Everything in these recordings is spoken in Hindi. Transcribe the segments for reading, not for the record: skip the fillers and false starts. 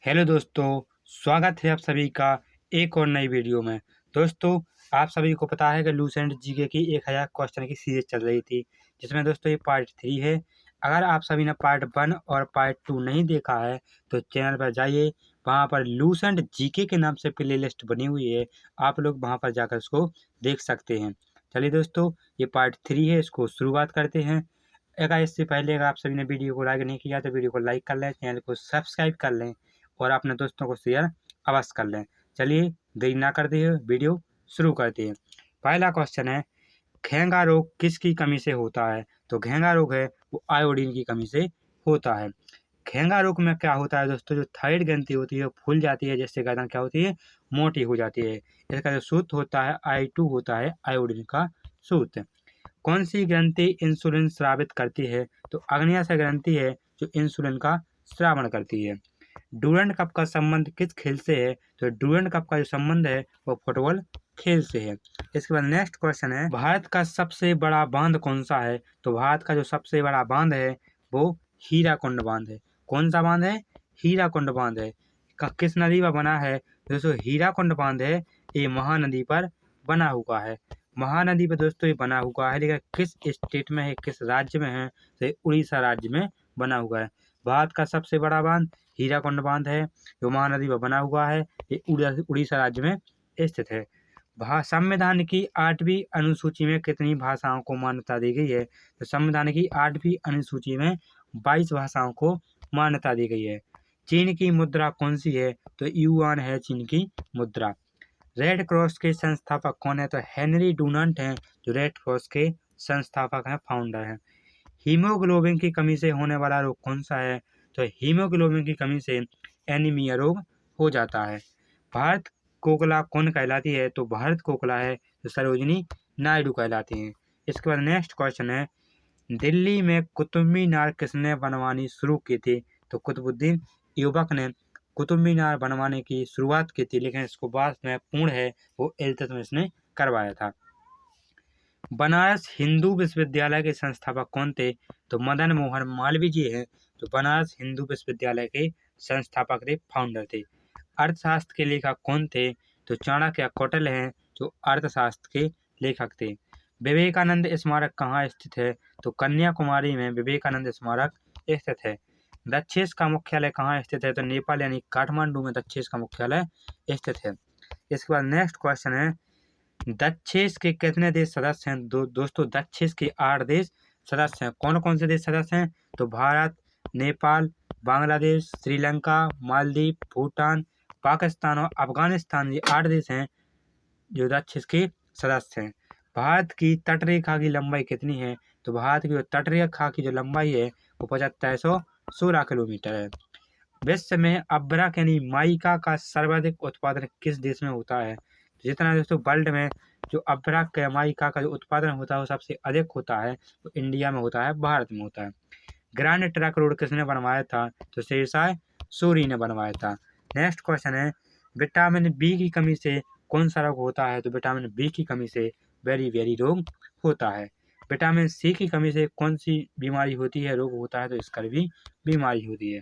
हेलो दोस्तों, स्वागत है आप सभी का एक और नई वीडियो में। दोस्तों, आप सभी को पता है कि लूसेंट जीके की 1000 क्वेश्चन की सीरीज चल रही थी, जिसमें दोस्तों ये पार्ट 3 है। अगर आप सभी ने पार्ट 1 और पार्ट 2 नहीं देखा है तो चैनल पर जाइए, वहाँ पर लूसेंट जीके के नाम से प्ले लिस्ट बनी हुई है, आप लोग वहाँ पर जाकर उसको देख सकते हैं। चलिए दोस्तों, ये पार्ट 3 है, इसको शुरुआत करते हैं। अगर इससे पहले अगर आप सभी ने वीडियो को लाइक नहीं किया तो वीडियो को लाइक कर लें, चैनल को सब्सक्राइब कर लें और अपने दोस्तों को शेयर अवश्य कर लें। चलिए देरी ना करते हुए वीडियो शुरू करते हैं। पहला क्वेश्चन है, घेंघा रोग किसकी कमी से होता है? तो घेंघा रोग है वो आयोडीन की कमी से होता है। घेंघा रोग में क्या होता है दोस्तों, जो थायराइड ग्रंथि होती है वो फूल जाती है, जिससे गर्दन क्या होती है, मोटी हो जाती है। इसका जो सूत्र होता है I2 होता है आयोडीन का सूत्र। कौन सी ग्रंथि इंसुलिन स्रावित करती है? तो अग्न्याशय ग्रंथि है जो इंसुलिन का स्रावण करती है। डूरंड कप का संबंध किस खेल से है? तो डूरंड कप का जो संबंध है वो फुटबॉल खेल से है। इसके बाद नेक्स्ट क्वेश्चन है, भारत का सबसे बड़ा बांध कौन सा है? तो भारत का जो सबसे बड़ा बांध है वो हीराकुंड बांध है। कौन सा बांध है? हीराकुंड बांध है। किस नदी पर बना है? दोस्तों हीराकुंड बांध है ये महानदी पर बना हुआ है। महानदी पर दोस्तों ये बना हुआ है, लेकिन किस स्टेट में है, किस राज्य में है? तो ये उड़ीसा राज्य में बना हुआ है। भारत का सबसे बड़ा बांध हीराकुंड बांध है, जो महानदी पर बना हुआ है, ये उड़ीसा राज्य में स्थित है। संविधान की 8वीं अनुसूची में कितनी भाषाओं को मान्यता दी गई है? तो संविधान की 8वीं अनुसूची में 22 भाषाओं को मान्यता दी गई है। चीन की मुद्रा कौन सी है? तो युआन है चीन की मुद्रा। रेड क्रॉस के संस्थापक कौन है? तो हेनरी डुनांट हैं, जो रेड क्रॉस के संस्थापक हैं, फाउंडर हैं। हीमोग्लोबिन की कमी से होने वाला रोग कौन सा है? तो हीमोग्लोबिन की कमी से एनीमिया रोग हो जाता है। भारत कोकला कौन कहलाती है? तो भारत कोकला है जो सरोजिनी नायडू कहलाती हैं। इसके बाद नेक्स्ट क्वेश्चन है, दिल्ली में कुतुब मीनार किसने बनवानी शुरू की थी? तो कुतुबुद्दीन ऐबक ने कुतुब मीनार बनवाने की शुरुआत की थी, लेकिन इसको बाद में पूर्ण है वो इल्तुतमिश ने करवाया था। बनारस हिंदू विश्वविद्यालय के संस्थापक कौन थे? तो मदन मोहन मालवीय जी हैं, जो बनारस हिंदू विश्वविद्यालय के संस्थापक थे, फाउंडर थे। अर्थशास्त्र के लेखक कौन थे? तो चाणक्य कौटिल्य हैं, जो अर्थशास्त्र के लेखक थे। विवेकानंद स्मारक कहाँ स्थित है? तो कन्याकुमारी में विवेकानंद स्मारक स्थित है। दक्षेस का मुख्यालय कहाँ स्थित है? तो नेपाल यानी काठमांडू में दक्षेस का मुख्यालय स्थित है। इसके बाद नेक्स्ट क्वेश्चन है, दक्षेस के कितने देश सदस्य हैं? दोस्तों दक्षेस के 8 देश सदस्य हैं। कौन कौन से देश सदस्य हैं? तो भारत, नेपाल, बांग्लादेश, श्रीलंका, मालदीव, भूटान, पाकिस्तान और अफगानिस्तान, ये 8 देश हैं जो दक्षेस के सदस्य हैं। भारत की तटरेखा की लंबाई कितनी है? तो भारत की तटरेखा की जो लंबाई है वो 7516 किलोमीटर है। विश्व में अभ्रक यानी माइका का सर्वाधिक उत्पादन किस देश में होता है? जितना दोस्तों वर्ल्ड में जो अभ्रक माइका का जो उत्पादन होता है वो सबसे अधिक होता है, वो इंडिया में होता है, भारत में होता है। ग्रैंड ट्रंक रोड किसने बनवाया था? तो शेरशाह सूरी ने बनवाया था। नेक्स्ट क्वेश्चन है, विटामिन बी की कमी से कौन सा रोग होता है? तो विटामिन बी की कमी से वेरी रोग होता है। विटामिन सी की कमी से कौन सी बीमारी होती है, रोग होता है? तो स्कर्वी बीमारी होती है।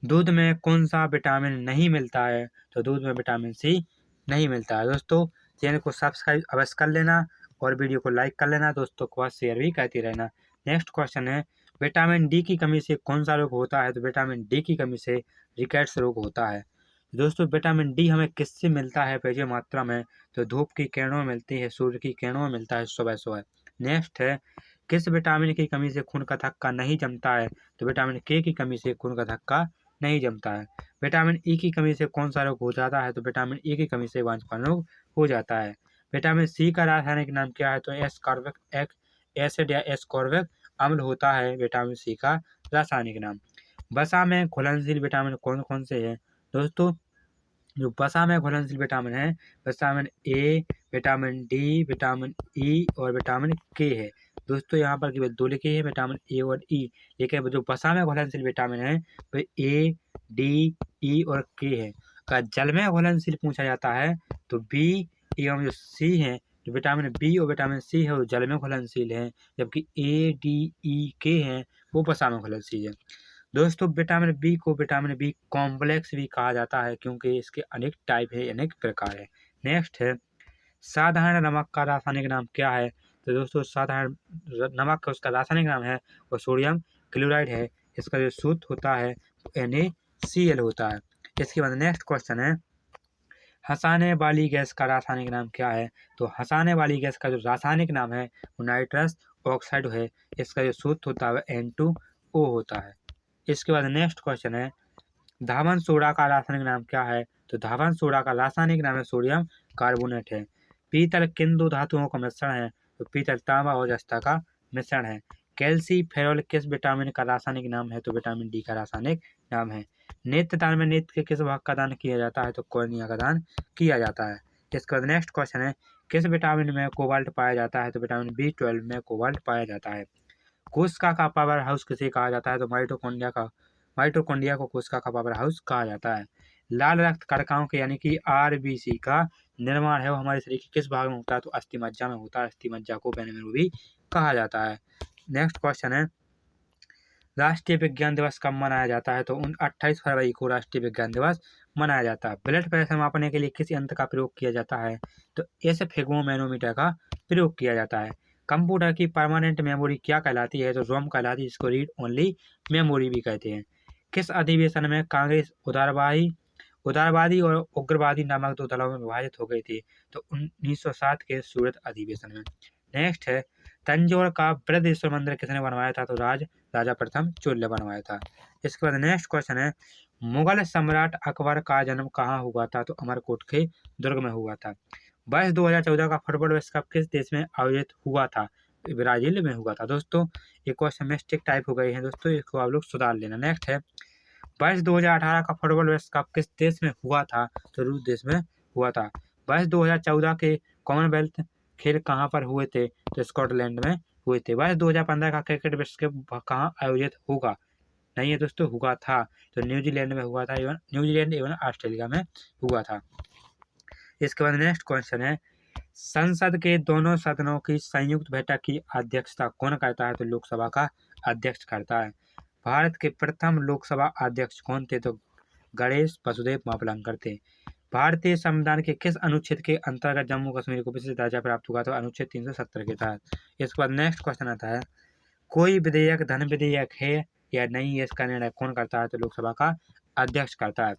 दूध में कौन सा विटामिन नहीं मिलता है? तो दूध में विटामिन सी नहीं मिलता है। दोस्तों चैनल को सब्सक्राइब अवश्य कर लेना और वीडियो को लाइक कर लेना, दोस्तों को शेयर भी करते रहना। नेक्स्ट क्वेश्चन है, विटामिन डी की कमी से कौन सा रोग होता है? तो विटामिन डी की कमी से रिकेट्स रोग होता है। दोस्तों विटामिन डी हमें किससे मिलता है पर्याप्त मात्रा में? तो धूप की किरणों में मिलती है, सूर्य की किरणों में मिलता है सुबह सुबह। नेक्स्ट है, किस विटामिन की कमी से खून का थक्का नहीं जमता है? तो विटामिन के की कमी से खून का थक्का नहीं जमता है। विटामिन ई की कमी से कौन सा रोग हो जाता है? तो विटामिन ई की कमी से वांछपन रोग हो जाता है। विटामिन सी का रासायनिक नाम क्या है? तो एस्कॉर्बिक एसिड या एस्कॉर्बिक अम्ल होता है विटामिन सी का रासायनिक नाम। वसा में घुलनशील विटामिन कौन कौन से हैं? दोस्तों जो वसा में घुलनशील विटामिन है, vitamin A, vitamin D, vitamin E और विटामिन के है। दोस्तों यहाँ पर केवल 2 लिखे हैं, विटामिन ए और ई, लेकिन जो वसा में घुलनशील विटामिन है वो ए, डी, ई और के है। का जल में घुलनशील पूछा जाता है तो बी एवं जो सी है, जो विटामिन बी और विटामिन सी है वो जल में घुलनशील है, जबकि ए, डी, ई, के हैं वो वसा में घुलनशील है। दोस्तों विटामिन बी को विटामिन बी कॉम्प्लेक्स भी कहा जाता है क्योंकि इसके अनेक टाइप है, अनेक प्रकार है। नेक्स्ट है साधारण नमक का रासायनिक नाम क्या है? तो दोस्तों साधारण नमक का उसका रासायनिक नाम है वो सोडियम क्लोराइड है। इसका जो सूत्र होता है NaCl होता है। इसके बाद नेक्स्ट क्वेश्चन है हंसाने वाली गैस का रासायनिक नाम क्या है? तो हंसाने वाली गैस का जो रासायनिक नाम है वो नाइट्रस ऑक्साइड है। इसका जो सूत्र होता है N2O होता है। इसके बाद नेक्स्ट क्वेश्चन है धावन सोडा का रासायनिक नाम क्या है? तो धावन सोडा का रासायनिक नाम है सोडियम कार्बोनेट है। पीतल किन दो धातुओं का मिश्रण है? तो पीतल तांबा और जस्ता का मिश्रण है। कैल्सीफेरॉल किस विटामिन का रासायनिक नाम है? तो विटामिन डी का रासायनिक नाम है। नेत्रदान में नेत्र के किस भाग का दान किया जाता है? तो कॉर्निया का दान किया जाता है। इसके बाद नेक्स्ट क्वेश्चन है किस विटामिन में कोबाल्ट पाया जाता है? तो विटामिन B12 में कोबाल्ट पाया जाता है। कोशिका का पावर हाउस किसे कहा जाता है? तो माइटोकॉन्ड्रिया को कोशिका का पावर हाउस कहा जाता है। लाल रक्त कणिकाओं के यानी कि RBC का निर्माण है वो हमारे शरीर के किस भाग में होता है? तो अस्थि मज्जा में होता है। अस्थि मज्जा को बेनमेरू भी कहा जाता है। नेक्स्ट क्वेश्चन है राष्ट्रीय विज्ञान दिवस कब मनाया जाता है? तो 28 फरवरी को राष्ट्रीय विज्ञान दिवस मनाया जाता है। ब्लड प्रेशर मापने के लिए किस यंत्र का प्रयोग किया जाता है? तो एसफिग्मोमैनोमीटर का प्रयोग किया जाता है। कंप्यूटर की परमानेंट मेमोरी क्या कहलाती है? तो रोम कहलाती है, जिसको रीड ओनली मेमोरी भी कहते हैं। किस अधिवेशन में कांग्रेस उदारवादी और उग्रवादी नामक दो दलों में विभाजित हो गई थी? तो 1907 के सूरत अधिवेशन में। नेक्स्ट है तंजौर का बृहदेश्वर मंदिर किसने बनवाया था? तो राजा प्रथम चोल ने बनवाया था। इसके बाद नेक्स्ट क्वेश्चन है मुगल सम्राट अकबर का जन्म कहाँ हुआ था? तो अमरकोट के दुर्ग में हुआ था। वर्ष 2014 का फुटबॉल विश्व कप किस देश में आयोजित हुआ था? ब्राजील में हुआ था। दोस्तों ये क्वेश्चन मिस्टेक टाइप हो गए हैं दोस्तों, इसको आप लोग सुधार लेना। नेक्स्ट है वर्ष 2018 का फुटबॉल विश्व कप किस देश में हुआ था? तो रूस देश में हुआ था। वर्ष 2014 के कॉमनवेल्थ खेल कहाँ पर हुए थे? तो स्कॉटलैंड में हुए थे। वर्ष 2015 का क्रिकेट विश्व कप कहाँ आयोजित होगा? नहीं है दोस्तों, हुआ था तो न्यूजीलैंड में हुआ था, न्यूजीलैंड एवं ऑस्ट्रेलिया में हुआ था। इसके बाद नेक्स्ट क्वेश्चन है संसद के दोनों सदनों की संयुक्त बैठक की अध्यक्षता कौन करता है? तो लोकसभा का अध्यक्ष करता है। भारत के प्रथम लोकसभा अध्यक्ष कौन थे? तो गणेश वसुदेव मावलंकर थे। भारतीय संविधान के किस अनुच्छेद के अंतर्गत जम्मू कश्मीर को विशेष दर्जा प्राप्त हुआ? तो अनुच्छेद 370 के तहत। इसके बाद नेक्स्ट क्वेश्चन आता है कोई विधेयक धन विधेयक है या नहीं है, इसका निर्णय कौन करता है? तो लोकसभा का अध्यक्ष करता है।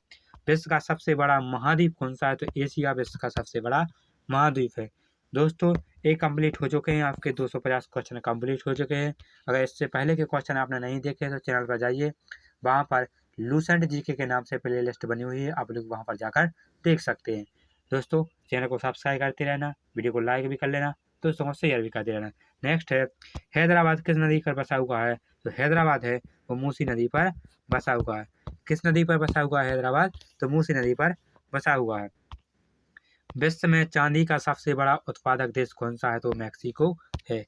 विश्व का सबसे बड़ा महाद्वीप कौन सा है? तो एशिया विश्व का सबसे बड़ा महाद्वीप है। दोस्तों ये कंप्लीट हो चुके हैं, आपके 250 क्वेश्चन कंप्लीट हो चुके हैं। अगर इससे पहले के क्वेश्चन आपने नहीं देखे तो चैनल पर जाइए, वहाँ पर लूसेंट जीके के नाम से प्ले लिस्ट बनी हुई है, आप लोग वहाँ पर जाकर देख सकते हैं। दोस्तों चैनल को सब्सक्राइब करते रहना, वीडियो को लाइक भी कर लेना, दोस्तों को शेयर भी करते रहना। नेक्स्ट है हैदराबाद किस नदी पर बसा हुआ है? तो हैदराबाद है वो मूसी नदी पर बसा हुआ है। किस नदी पर बसा हुआ है हैदराबाद? तो मूसी नदी पर बसा हुआ है। विश्व में चांदी का सबसे बड़ा उत्पादक देश कौन सा है? तो मैक्सिको है।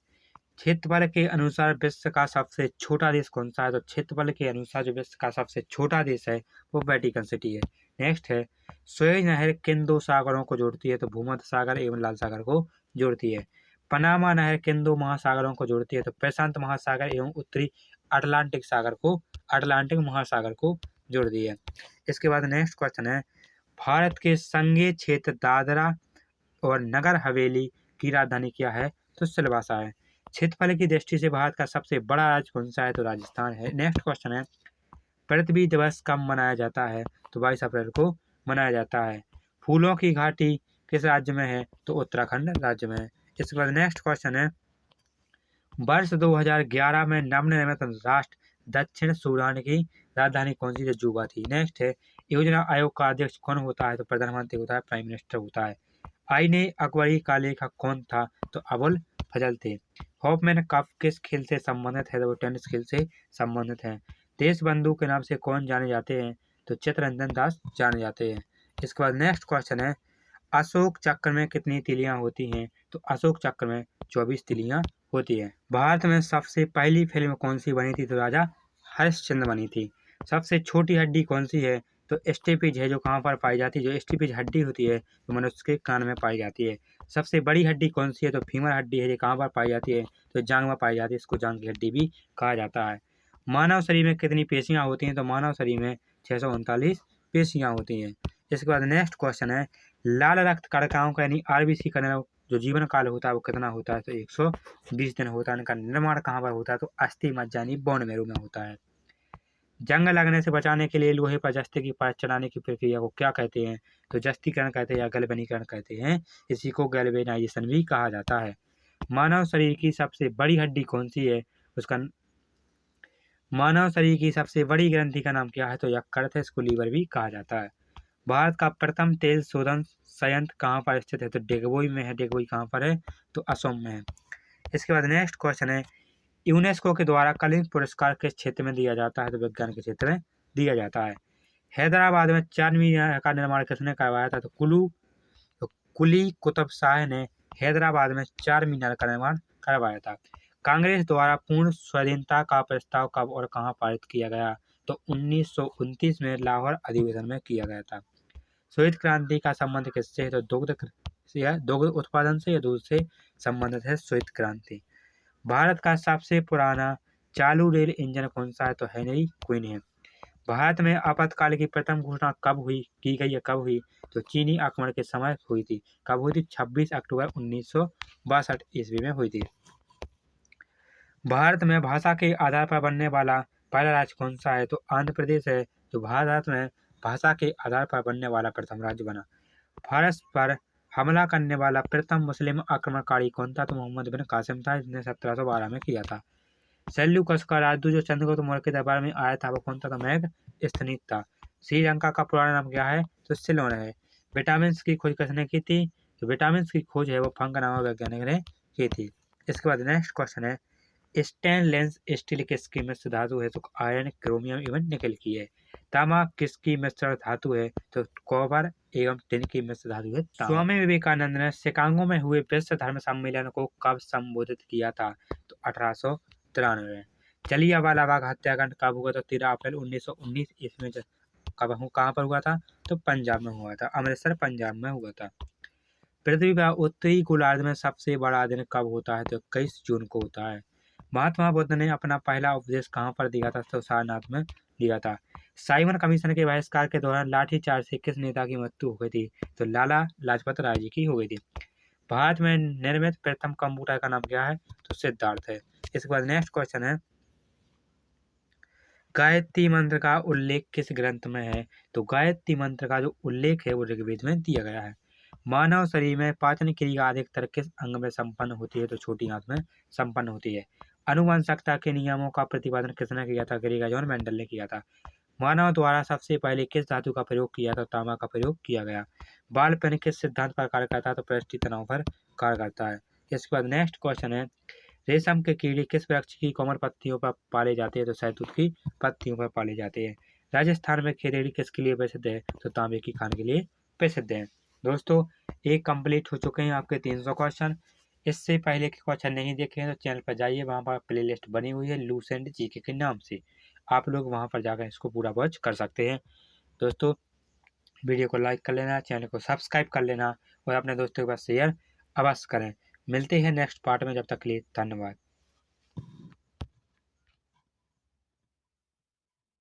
क्षेत्रफल के अनुसार विश्व का सबसे छोटा देश कौन सा है? तो क्षेत्रफल के अनुसार जो विश्व का सबसे छोटा देश है वो वेटिकन सिटी है। नेक्स्ट है सुएज नहर किन दो सागरों को जोड़ती है? तो भूमध्य सागर एवं लाल सागर को जोड़ती है। पनामा नहर किन दो महासागरों को जोड़ती है? तो प्रशांत महासागर एवं उत्तरी अटलांटिक महासागर को जोड़ती है। इसके बाद नेक्स्ट क्वेश्चन है भारत के संघीय क्षेत्र दादरा और नगर हवेली की राजधानी क्या है? तो सिलवासा है। क्षेत्रफल की दृष्टि से भारत का सबसे बड़ा राज्य कौन सा है? तो राजस्थान है। नेक्स्ट क्वेश्चन है पृथ्वी दिवस कब मनाया जाता है? तो 22 अप्रैल को मनाया जाता है। फूलों की घाटी किस राज्य में है? तो उत्तराखंड राज्य में है। इसके बाद नेक्स्ट क्वेश्चन है वर्ष 2011 में नवनिर्मित राष्ट्र दक्षिण सूडान की राजधानी कौन सी? जुबा थी। नेक्स्ट है योजना आयोग का अध्यक्ष कौन होता है? तो प्रधानमंत्री होता है, प्राइम मिनिस्टर होता है। आईने अकबरी का लेखक कौन था? तो अबुल फजल थे। हॉफमैन कप किस खेल से संबंधित है? तो वो टेनिस खेल से संबंधित है। देश बंधु के नाम से कौन जाने जाते हैं? तो चित्तरंजन दास जाने जाते हैं। इसके बाद नेक्स्ट क्वेश्चन है अशोक चक्र में कितनी तिलियां होती हैं? तो अशोक चक्र में 24 तिलियां होती है। भारत में सबसे पहली फिल्म कौन सी बनी थी? तो राजा हरिश्चंद्र बनी थी। सबसे छोटी हड्डी कौन सी है? तो स्टेपिज है, जो कहाँ पर पाई जाती है? जो स्टेपिज हड्डी होती है तो मनुष्य के कान में पाई जाती है। सबसे बड़ी हड्डी कौन सी है? तो फीमर हड्डी है, जो कहाँ पर पाई जाती है? तो जांघ में पाई जाती है, इसको जांघ की हड्डी भी कहा जाता है। मानव शरीर में कितनी पेशियां होती हैं? तो मानव शरीर में 639 पेशियां होती हैं। इसके बाद नेक्स्ट क्वेश्चन है, लाल रक्त कणिकाओं का यानी आरबीसी का जो जीवन काल होता है वो कितना होता है? तो 120 दिन होता है। इनका निर्माण कहाँ पर होता है? तो अस्थि मज्जा यानी बोन मैरो में होता है। जंग लगने से बचाने के लिए लोहे पर जस्ते की परत चढ़ाने की प्रक्रिया को क्या कहते हैं? तो जस्तीकरण कहते हैं या गैल्वेनीकरण कहते हैं। इसी को गैल्वेनाइजेशन भी कहा जाता है। मानव शरीर की सबसे बड़ी हड्डी कौन सी है? उसका मानव शरीर की सबसे बड़ी ग्रंथि का नाम क्या है? तो यकृत है। इसको लीवर भी कहा जाता है। भारत का प्रथम तेल शोधन संयंत्र कहाँ पर स्थित है? तो डेगबोई में है। डेगबोई कहाँ पर है? तो असम में है। इसके बाद नेक्स्ट क्वेश्चन है, यूनेस्को के द्वारा कलिंग पुरस्कार किस क्षेत्र में दिया जाता है? तो विज्ञान के क्षेत्र में दिया जाता है। हैदराबाद में चार मीनार का निर्माण किसने करवाया था? तो कुली कुतुब शाह ने हैदराबाद में 4 मीनार का निर्माण करवाया था। कांग्रेस द्वारा पूर्ण स्वाधीनता का प्रस्ताव कब और कहाँ पारित किया गया? तो 1929 में लाहौर अधिवेशन में किया गया था। श्वेत क्रांति का संबंध किससे है? तो दुग्ध उत्पादन से या दूध से संबंधित है श्वेत क्रांति। भारत का सबसे पुराना चालू रेल इंजन कौन सा है? तो हेनरी क्वीन है। भारत में आपातकाल की प्रथम घोषणा कब की गई है? कब हुई? तो चीनी आक्रमण के समय हुई थी। कब हुई थी? 26 अक्टूबर 1962 ईस्वी में हुई थी। भारत में भाषा के आधार पर बनने वाला पहला राज्य कौन सा है? तो आंध्र प्रदेश है। तो भारत में भाषा के आधार पर बनने वाला प्रथम राज्य बना। भारत पर हमला करने वाला प्रथम मुस्लिम आक्रमणकारी कौन था? तो मोहम्मद बिन कासिम था। इसने 1712 में किया था। सेल्यूकस का राजदूत जो चंद्रगुप्त मौर्य के दरबार में आया था वो कौन था? तो मेघस्थनीत था। श्रीलंका का पुराना नाम क्या है? तो सिलोन है। विटामिन की खोज किसने की थी? तो विटामिन की खोज है वो फंग नामक वैज्ञानिक ने की थी। इसके बाद नेक्स्ट क्वेश्चन है, स्टेनलेस स्टील किसकी मिश्र धातु है? तो आयरन, क्रोमियम एवं निकल की है। तांबा किसकी मिश्र धातु है? तो कॉपर एवं टिन की मिश्र धातु है तांबा। स्वामी विवेकानंद ने शिकागो में हुए विश्व धर्म सम्मेलन को कब संबोधित किया था? तो 1893। जलियांवाला बाग हत्याकांड कब हुआ? तो 13 अप्रैल 1919 ईस्वी में। कहाँ पर हुआ था? तो पंजाब में हुआ था। अमृतसर पंजाब में हुआ था। पृथ्वी का उत्तरी गोलार्ध में सबसे बड़ा दिन कब होता है? तो 21 जून को होता है। महात्मा बुद्ध ने अपना पहला उपदेश कहाँ पर दिया था? तो सारनाथ में दिया था। साइमन कमीशन के बहिष्कार के दौरान लाठीचार्ज से किस नेता की मृत्यु हो गई थी? तो लाला लाजपत राय जी की हो गई थी। भारत में निर्मित प्रथम कंप्यूटर का नाम क्या है? तो सिद्धार्थ है। इसके बाद नेक्स्ट क्वेश्चन है, गायत्री मंत्र का उल्लेख किस ग्रंथ में है? तो गायत्री मंत्र का जो उल्लेख है वो ऋग्वेद में दिया गया है। मानव शरीर में पाचन क्रिया अधिकतर किस अंग में संपन्न होती है? तो छोटी आंत में संपन्न होती है। अनुवंशकता के नियमों का प्रतिपादन किसने किया था? ग्रेगर जॉन मेंडल ने किया था। मानव द्वारा सबसे पहले किस धातु का प्रयोग किया था? तांबा का प्रयोग किया गया। बाल पेन किस सिद्धांत पर कार्य करता है? तो पृष्ठीय तनाव पर कार्य करता है। इसके बाद नेक्स्ट क्वेश्चन है, रेशम के कीड़े किस वृक्ष की कोमल पत्तियों पर पाले जाते हैं? तो शहतूत की पत्तियों पर पाले जाते हैं। राजस्थान में खेदेड़ी किसके लिए प्रसिद्ध है? तो तांबे की खान के लिए प्रसिद्ध है। दोस्तों, एक कंप्लीट हो चुके हैं आपके 300 क्वेश्चन। इससे पहले के क्वेश्चन नहीं देखे हैं तो चैनल पर जाइए, वहाँ पर प्लेलिस्ट बनी हुई है लूसेंट जीके के नाम से। आप लोग वहाँ पर जाकर इसको पूरा वॉच कर सकते हैं। दोस्तों, वीडियो को लाइक कर लेना, चैनल को सब्सक्राइब कर लेना और अपने दोस्तों के पास शेयर अवश्य करें। मिलते हैं नेक्स्ट पार्ट में, जब तक के लिए धन्यवाद।